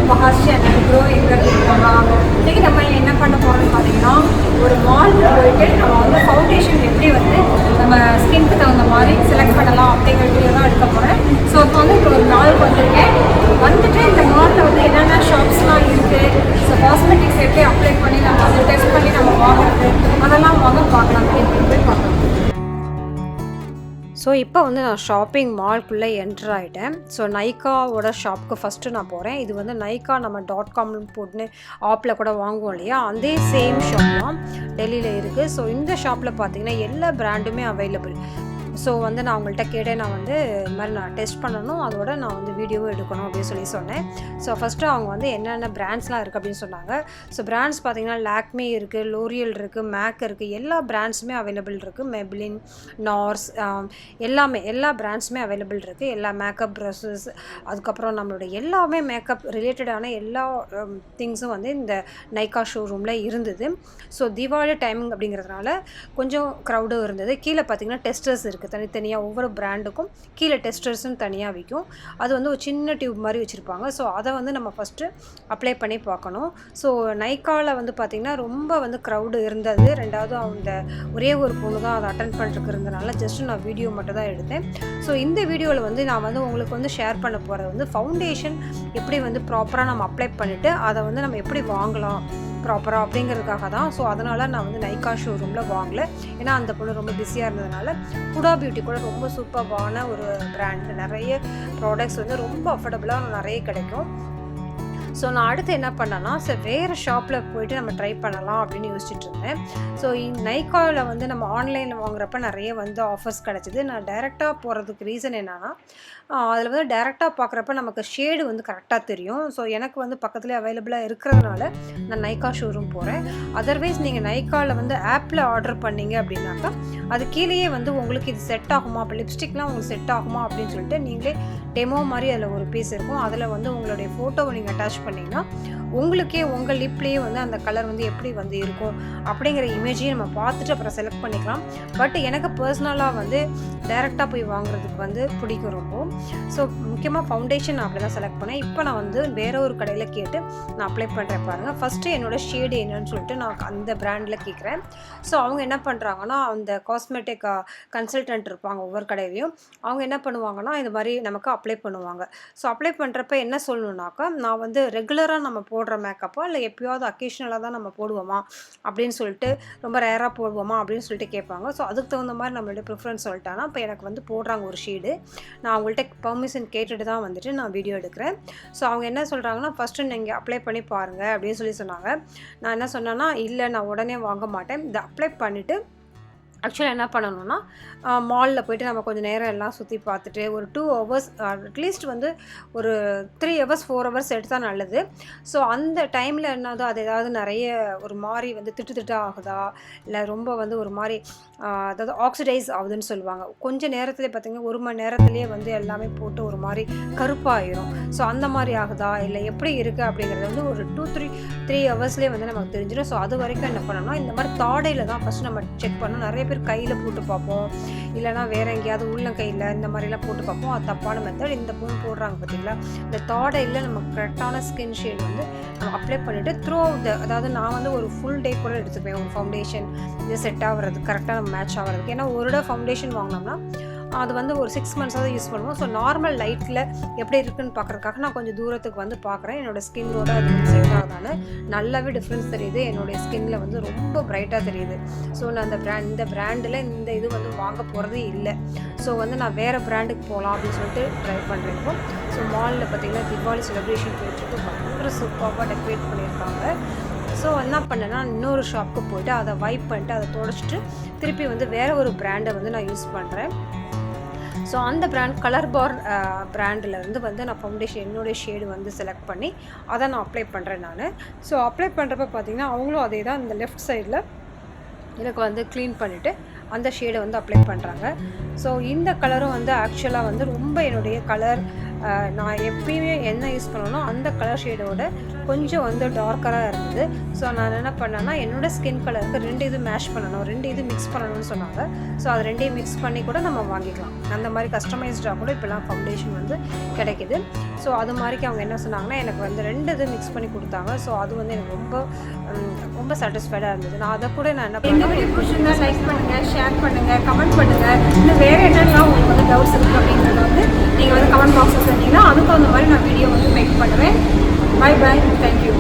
MAHA's channel grow எங்க MAHA. இன்னைக்கு நம்ம என்ன பண்ண போறோம்னு பாத்தீங்கன்னா ஒரு மால்க்கு போயிட்டு நம்ம வந்து ஃபவுண்டேஷன் எப்படி வந்து நம்ம ஸ்கின்க்கு தகுந்த மாதிரி செலக்ட் பண்ணலாம் அப்படிங்கிற வீடியோ தான் எடுக்க போறேன். ஸோ இப்போ வந்து ஒரு மால்க்கு வந்திருக்கேன். வந்துட்டு இந்த மாலில் வந்து என்னென்ன ஷாப்ஸ்லாம் இருக்குது, ஸோ காஸ்மெட்டிக்ஸ் எப்படி அப்ளை பண்ணி நம்ம வந்து டெஸ்ட் பண்ணி நம்ம வாங்குறது அதெல்லாம் வாங்க பார்க்கலாம். போய் பார்க்கலாம். ஸோ இப்போ வந்து நான் ஷாப்பிங் மால்குள்ளே என்ட்ரு ஆகிட்டேன். ஸோ நைக்காவோட ஷாப்புக்கு ஃபஸ்ட்டு நான் போகிறேன். இது வந்து நைக்கா நம்ம .com போட்டுன்னு ஆப்பில் கூட வாங்குவோம் இல்லையா, அதே சேம் ஷாப் தான் டெல்லியில் இருக்குது. ஸோ இந்த ஷாப்பில் பார்த்தீங்கன்னா எல்லா பிராண்டுமே அவைலபிள். ஸோ வந்து நான் அவங்கள்ட்ட கேட்டேன், நான் வந்து இது மாதிரி நான் டெஸ்ட் பண்ணணும், அதோட நான் வந்து வீடியோவும் எடுக்கணும் அப்படின்னு சொல்லி சொன்னேன். ஸோ ஃபஸ்ட்டு அவங்க வந்து என்னென்ன பிராண்ட்ஸ்லாம் இருக்குது அப்படின்னு சொன்னாங்க. ஸோ பிராண்ட்ஸ் பார்த்திங்கன்னா லாக்மே இருக்குது, லோரியல் இருக்குது, மேக் இருக்குது, எல்லா பிராண்ட்ஸுமே அவைலபிள் இருக்குது. மெப்ளின், நார்ஸ், எல்லா பிராண்ட்ஸுமே அவைலபிள் இருக்குது. எல்லா மேக்கப் ப்ரஷஸ், அதுக்கப்புறம் நம்மளோட எல்லாமே மேக்கப் ரிலேட்டடான எல்லா திங்ஸும் வந்து இந்த நைக்கா ஷோரூமில் இருந்தது. ஸோ தீபாவளி டைமிங் அப்படிங்கிறதுனால கொஞ்சம் க்ரௌடும் இருந்தது. கீழே பார்த்திங்கன்னா டெஸ்டர்ஸ் இருக்குது, தனித்தனியாக ஒவ்வொரு பிராண்டுக்கும் கீழே டெஸ்டர்ஸ்னு தனியாக விற்கும். அது வந்து ஒரு சின்ன டியூப் மாதிரி வச்சுருப்பாங்க. ஸோ அதை வந்து நம்ம ஃபஸ்ட்டு அப்ளை பண்ணி பார்க்கணும். ஸோ நைக்காவில் வந்து பார்த்திங்கன்னா ரொம்ப வந்து க்ரௌடு இருந்தது. ரெண்டாவது அந்த ஒரே ஒரு பொண்ணு தான் அதை அட்டன் பண்ணுறதுக்கு இருந்தனால ஜஸ்ட்டு நான் வீடியோ மட்டும் தான் எடுத்தேன். ஸோ இந்த வீடியோவில் வந்து நான் வந்து உங்களுக்கு வந்து ஷேர் பண்ண போகிறது வந்து ஃபவுண்டேஷன் எப்படி வந்து ப்ராப்பராக நம்ம அப்ளை பண்ணிவிட்டு அதை வந்து நம்ம எப்படி வாங்கலாம் ப்ராப்பராக அப்படிங்கிறதுக்காக தான். ஸோ அதனால் நான் வந்து நைக்கா ஷோரூமில் வாங்கலை. ஏன்னா அந்த பொண்ணு ரொம்ப பிஸியாக இருந்ததுனால. புடா பியூட்டி கூட ரொம்ப சூப்பரான ஒரு பிராண்ட், நிறைய ப்ராடக்ட்ஸ் வந்து ரொம்ப அஃபோர்டபுளாக நிறைய கிடைக்கும். ஸோ நான் அடுத்து என்ன பண்ணேன்னா, சரி வேறு ஷாப்பில் போய்ட்டு நம்ம ட்ரை பண்ணலாம் அப்படின்னு யோசிச்சுட்டு இருந்தேன். ஸோ நைக்காவில் வந்து நம்ம ஆன்லைனில் வாங்குறப்ப நிறைய வந்து ஆஃபர்ஸ் கிடச்சிது. நான் டைரெக்டாக போகிறதுக்கு ரீசன் என்னென்னா, அதில் வந்து டைரெக்டாக பார்க்குறப்ப நமக்கு ஷேடு வந்து கரெக்டாக தெரியும். ஸோ எனக்கு வந்து பக்கத்துலேயே அவைலபிளாக இருக்கிறதுனால நான் நைக்கா ஷோரூம் போகிறேன். அதர்வைஸ் நீங்கள் நைக்காவில் வந்து ஆப்பில் ஆர்டர் பண்ணிங்க அப்படின்னாக்கா அது கீழேயே வந்து உங்களுக்கு இது செட் ஆகுமா, இப்போ லிப்ஸ்டிக்லாம் உங்களுக்கு செட் ஆகுமா அப்படின்னு சொல்லிட்டு நீங்களே டெமோ மாதிரி அதில் ஒரு பீஸ் இருக்கும். அதில் வந்து உங்களுடைய ஃபோட்டோவை நீங்கள் அட்டாச் பண்ணிங்கன்னா உங்களுக்கே உங்கள் லிப்லேயே வந்து அந்த கலர் வந்து எப்படி வந்து இருக்கும் அப்படிங்கிற இமேஜையும் நம்ம பார்த்துட்டு அப்புறம் செலக்ட் பண்ணிக்கலாம். பட் எனக்கு பர்சனலாக வந்து டைரெக்டாக போய் வாங்குறதுக்கு வந்து பிடிக்கும் ரொம்ப. ஸோ முக்கியமாக ஃபவுண்டேஷன் நான் அப்படி தான் செலக்ட் பண்ணேன். இப்போ நான் வந்து வேறு ஒரு கடையில் கேட்டு நான் அப்ளை பண்ணுறேன் பாருங்கள். ஃபஸ்ட்டு என்னோடய ஷேடு என்னன்னு சொல்லிட்டு நான் அந்த பிராண்டில் கேட்குறேன். ஸோ அவங்க என்ன பண்ணுறாங்கன்னா, அந்த காஸ்மெட்டிக் கன்சல்டன்ட் இருப்பாங்க ஒவ்வொரு கடையிலையும். அவங்க என்ன பண்ணுவாங்கன்னா இது மாதிரி நமக்கு அப்ளை பண்ணுவாங்க. ஸோ அப்ளை பண்ணுறப்ப என்ன சொல்லணுன்னாக்கா, நான் வந்து ரெகுலராக நம்ம போடுற மேக்கப்பா இல்லை எப்போயாவது அக்கேஷனலாக தான் நம்ம போடுவோமா அப்படின்னு சொல்லிட்டு, ரொம்ப ரேராக போடுவோமா அப்படின்னு சொல்லிட்டு கேட்பாங்க. ஸோ அதுக்கு தகுந்த மாதிரி நம்மளோட ப்ரிஃபரன்ஸ் சொல்லிட்டானா இப்போ எனக்கு வந்து போடுறாங்க ஒரு ஷேடு, நான் அவங்கள்ட்ட பர்மிஷன் கேட்டுட்டு தான் வந்துட்டு நான் வீடியோ எடுக்கிறேன். ஸோ அவங்க என்ன சொல்கிறாங்கன்னா, ஃபஸ்ட்டு நீங்கள் அப்ளை பண்ணி பாருங்கள் அப்படின்னு சொல்லி சொன்னாங்க. நான் என்ன சொன்னேன்னா, இல்லை நான் உடனே வாங்க மாட்டேன், இதை அப்ளை பண்ணிவிட்டு ஆக்சுவலாக என்ன பண்ணணும்னா மாலில் போய்ட்டு நம்ம கொஞ்சம் நேரம் எல்லாம் சுற்றி பார்த்துட்டு ஒரு 2 hours அட்லீஸ்ட் வந்து ஒரு 3 hours 4 hours எடுத்தால் நல்லது. ஸோ அந்த டைமில் என்னதோ அது ஏதாவது நிறைய ஒரு மாதிரி வந்து திட்டு ஆகுதா, இல்லை ரொம்ப வந்து ஒரு மாதிரி அதாவது ஆக்சிடைஸ் ஆகுதுன்னு சொல்லுவாங்க. கொஞ்சம் நேரத்துலேயே பார்த்திங்கன்னா 1 மணி நேரத்துலேயே வந்து எல்லாமே போட்டு ஒரு மாதிரி கருப்பாயிரும். ஸோ அந்த மாதிரி ஆகுதா இல்லை எப்படி இருக்குது அப்படிங்கிறது வந்து ஒரு 2-3 ஹவர்ஸ்லேயே வந்து நமக்கு தெரிஞ்சிடும். ஸோ அது வரைக்கும் என்ன பண்ணணும்னா, இந்த மாதிரி தாடையில் தான் ஃபஸ்ட்டு நம்ம செக் பண்ணணும். நிறைய பேர் கையில் போட்டு பார்ப்போம், இல்லைனா வேறு எங்கேயாவது உள்ளங்கையில் இந்த மாதிரிலாம் போட்டு பார்ப்போம். அது தப்பான மெத்தட். இந்த பொண்ணு போடுறாங்க பார்த்தீங்களா, இந்த தாடையில் நம்ம கரெக்டான ஸ்கின் ஷேட் வந்து நம்ம அப்ளை பண்ணிவிட்டு த்ரூ அதாவது நான் வந்து ஒரு ஃபுல் டே கூட எடுத்துப்பேன் ஒரு ஃபவுண்டேஷன் இது செட் ஆகிறது கரெக்டாக மேட்ச் ஆகிறதுக்கு. ஏன்னா ஒரு தடவை ஃபவுண்டேஷன் வாங்கினோம்னா அது வந்து ஒரு 6 months தான் யூஸ் பண்ணுவோம். ஸோ நார்மல் லைட்டில் எப்படி இருக்குன்னு பார்க்குறதுக்காக நான் கொஞ்சம் தூரத்துக்கு வந்து பார்க்குறேன் என்னோடய ஸ்கின்னோட அது செட் ஆகுதானு. நல்லாவே டிஃப்ரென்ஸ் தெரியுது, என்னுடைய ஸ்கின்னில் வந்து ரொம்ப பிரைட்டாக தெரியுது. ஸோ நான் இந்த பிராண்டில் இந்த இது வந்து வாங்க போகிறதே இல்லை. ஸோ வந்து நான் வேறு பிராண்டுக்கு போகலாம் அப்படின்னு சொல்லிட்டு ட்ரை பண்ணுறேன். ஸோ மாலில் பார்த்திங்கன்னா தீபாவளி செலிப்ரேஷன் போயிட்டு பயங்கர சூப்பராக டெக்கரேட் பண்ணியிருக்காங்க. ஸோ என்ன பண்ணேன்னா, இன்னொரு ஷாப்புக்கு போய்ட்டு அதை வைப் பண்ணிட்டு அதை தொடச்சிட்டு திருப்பி வந்து வேறு ஒரு பிராண்டை வந்து நான் யூஸ் பண்ணுறேன். ஸோ அந்த பிராண்ட் கலர் பார் பிராண்டிலேருந்து வந்து நான் ஃபவுண்டேஷன் என்னுடைய ஷேடு வந்து செலக்ட் பண்ணி அதை நான் அப்ளை பண்ணுறேன் நான். ஸோ அப்ளை பண்ணுறப்ப பார்த்திங்கன்னா அவங்களும் அதே தான் இந்த லெஃப்ட் சைடில் எனக்கு வந்து க்ளீன் பண்ணிவிட்டு அந்த ஷேடை வந்து அப்ளை பண்ணுறாங்க. ஸோ இந்த கலரும் வந்து ஆக்சுவலாக வந்து ரொம்ப என்னுடைய கலர் நான் எப்பயுமே என்ன யூஸ் பண்ணணும் அந்த கலர் ஷேடோட கொஞ்சம் வந்து டார்க்கராக இருந்தது. ஸோ நான் என்ன பண்ணேன்னா என்னோடய ஸ்கின் கலருக்கு 2 இது மேட்ச் பண்ணணும், 2 இது மிக்ஸ் பண்ணணும்னு சொன்னாங்க. ஸோ அது 2ஐயும் மிக்ஸ் பண்ணி கூட நம்ம வாங்கிக்கலாம். அந்த மாதிரி கஸ்டமைஸ்டாக கூட இப்போலாம் ஃபவுண்டேஷன் வந்து கிடைக்கிது. ஸோ அது மாதிரிக்கு அவங்க என்ன சொன்னாங்கன்னா எனக்கு வந்து 2 இது மிக்ஸ் பண்ணி கொடுத்தாங்க. ஸோ அது வந்து எனக்கு ரொம்ப சாட்டிஸ்ஃபைடாக இருந்தது. நான் அதை கூட நான் என்ன இந்த வீடியோ பிடிச்சிருந்தா லைக் பண்ணுங்கள், ஷேர் பண்ணுங்கள், கமெண்ட் பண்ணுங்கள். இன்னும் வேறு என்னெல்லாம் உங்களுக்கு வந்து டவுட்ஸ் இருக்குது அப்படிங்கிறத வந்து நீங்கள் வந்து கமெண்ட் பாக்ஸில் சொன்னீங்கன்னா அதுக்கு அந்த மாதிரி நான் வீடியோ வந்து மேக் பண்ணுவேன். Bye bye, thank you.